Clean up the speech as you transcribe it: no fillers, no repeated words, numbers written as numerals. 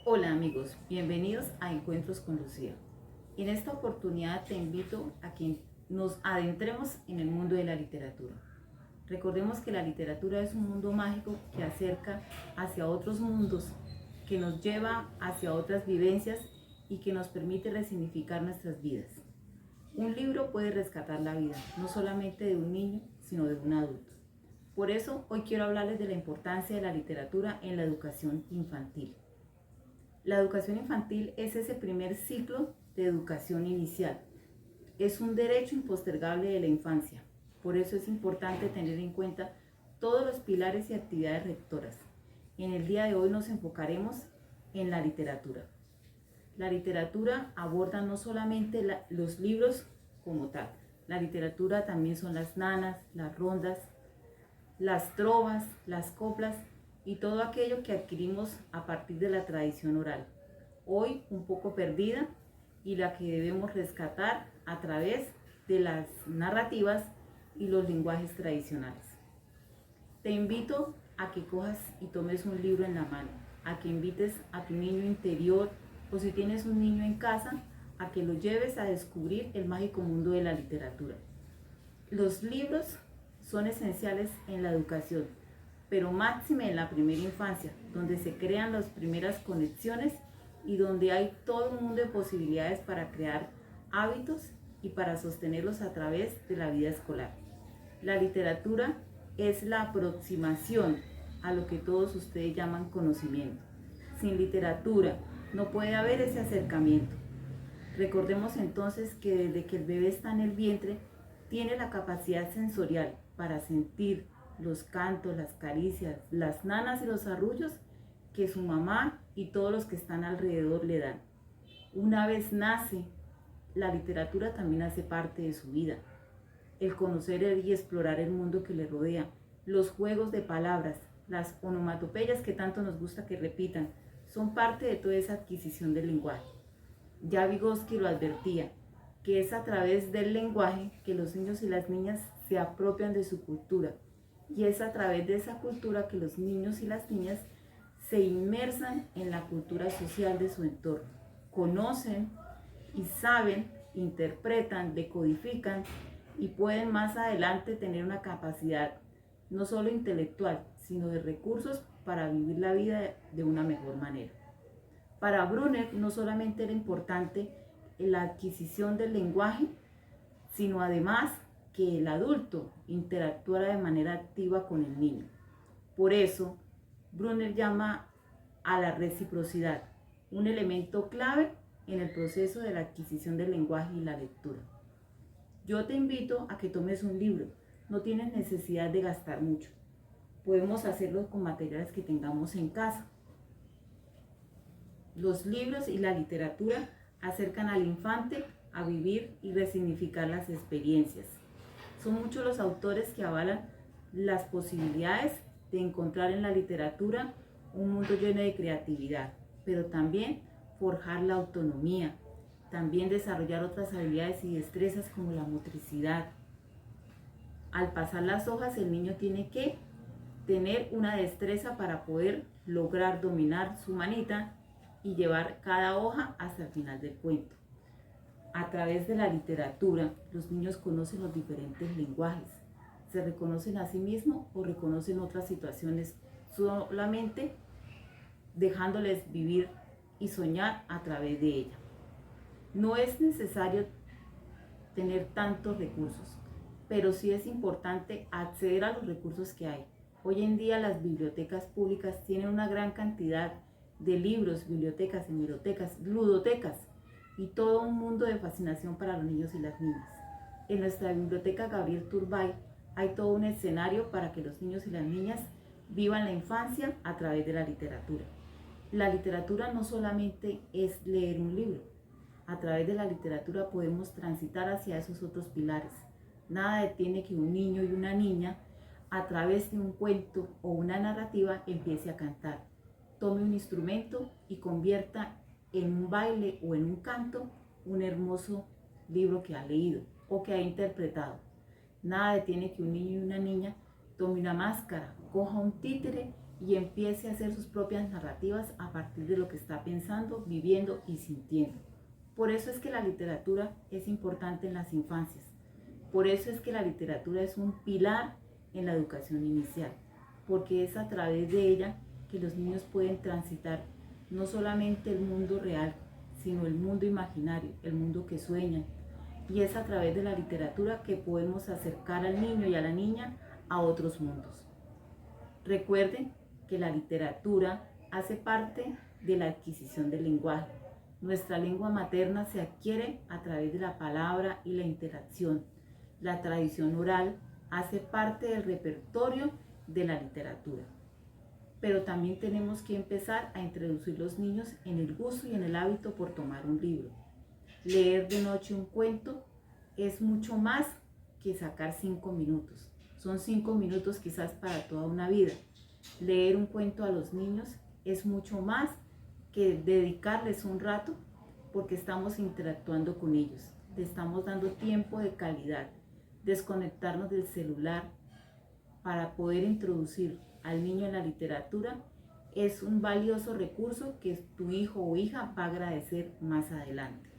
Hola amigos, bienvenidos a Encuentros con Lucía. En esta oportunidad te invito a que nos adentremos en el mundo de la literatura. Recordemos que la literatura es un mundo mágico que acerca hacia otros mundos, que nos lleva hacia otras vivencias y que nos permite resignificar nuestras vidas. Un libro puede rescatar la vida, no solamente de un niño, sino de un adulto. Por eso hoy quiero hablarles de la importancia de la literatura en la educación infantil. La educación infantil es ese primer ciclo de educación inicial. Es un derecho impostergable de la infancia. Por eso es importante tener en cuenta todos los pilares y actividades rectoras. En el día de hoy nos enfocaremos en la literatura. La literatura aborda no solamente los libros como tal. La literatura también son las nanas, las rondas, las trovas, las coplas y todo aquello que adquirimos a partir de la tradición oral, hoy un poco perdida y la que debemos rescatar a través de las narrativas y los lenguajes tradicionales. Te invito a que cojas y tomes un libro en la mano, a que invites a tu niño interior o si tienes un niño en casa, a que lo lleves a descubrir el mágico mundo de la literatura. Los libros son esenciales en la educación, pero máxime en la primera infancia, donde se crean las primeras conexiones y donde hay todo un mundo de posibilidades para crear hábitos y para sostenerlos a través de la vida escolar. La literatura es la aproximación a lo que todos ustedes llaman conocimiento. Sin literatura no puede haber ese acercamiento. Recordemos entonces que desde que el bebé está en el vientre, tiene la capacidad sensorial para sentir los cantos, las caricias, las nanas y los arrullos que su mamá y todos los que están alrededor le dan. Una vez nace, la literatura también hace parte de su vida. El conocer y explorar el mundo que le rodea, los juegos de palabras, las onomatopeyas que tanto nos gusta que repitan, son parte de toda esa adquisición del lenguaje. Ya Vygotsky lo advertía, que es a través del lenguaje que los niños y las niñas se apropian de su cultura. Y es a través de esa cultura que los niños y las niñas se inmersan en la cultura social de su entorno. Conocen y saben, interpretan, decodifican y pueden más adelante tener una capacidad no solo intelectual, sino de recursos para vivir la vida de una mejor manera. Para Brunner no solamente era importante la adquisición del lenguaje, sino además que el adulto interactuara de manera activa con el niño. Por eso, Brunner llama a la reciprocidad, un elemento clave en el proceso de la adquisición del lenguaje y la lectura. Yo te invito a que tomes un libro, no tienes necesidad de gastar mucho. Podemos hacerlo con materiales que tengamos en casa. Los libros y la literatura acercan al infante a vivir y resignificar las experiencias. Son muchos los autores que avalan las posibilidades de encontrar en la literatura un mundo lleno de creatividad, pero también forjar la autonomía, también desarrollar otras habilidades y destrezas como la motricidad. Al pasar las hojas, el niño tiene que tener una destreza para poder lograr dominar su manita y llevar cada hoja hasta el final del cuento. A través de la literatura, los niños conocen los diferentes lenguajes, se reconocen a sí mismos o reconocen otras situaciones solamente dejándoles vivir y soñar a través de ella. No es necesario tener tantos recursos, pero sí es importante acceder a los recursos que hay. Hoy en día las bibliotecas públicas tienen una gran cantidad de libros, bibliotecas, hemerotecas, ludotecas y todo un mundo de fascinación para los niños y las niñas. En nuestra biblioteca Gabriel Turbay hay todo un escenario para que los niños y las niñas vivan la infancia a través de la literatura. La literatura no solamente es leer un libro, a través de la literatura podemos transitar hacia esos otros pilares. Nada detiene que un niño y una niña a través de un cuento o una narrativa empiece a cantar, tome un instrumento y convierta en un baile o en un canto un hermoso libro que ha leído o que ha interpretado. Nada detiene que un niño y una niña tome una máscara, coja un títere y empiece a hacer sus propias narrativas a partir de lo que está pensando, viviendo y sintiendo. Por eso es que la literatura es importante en las infancias. Por eso es que la literatura es un pilar en la educación inicial, porque es a través de ella que los niños pueden transitar no solamente el mundo real, sino el mundo imaginario, el mundo que sueñan. Y es a través de la literatura que podemos acercar al niño y a la niña a otros mundos. Recuerden que la literatura hace parte de la adquisición del lenguaje. Nuestra lengua materna se adquiere a través de la palabra y la interacción. La tradición oral hace parte del repertorio de la literatura. Pero también tenemos que empezar a introducir los niños en el gusto y en el hábito por tomar un libro. Leer de noche un cuento es mucho más que sacar 5 minutos. Son 5 minutos quizás para toda una vida. Leer un cuento a los niños es mucho más que dedicarles un rato porque estamos interactuando con ellos. Le estamos dando tiempo de calidad. Desconectarnos del celular para poder introducir al niño en la literatura es un valioso recurso que tu hijo o hija va a agradecer más adelante.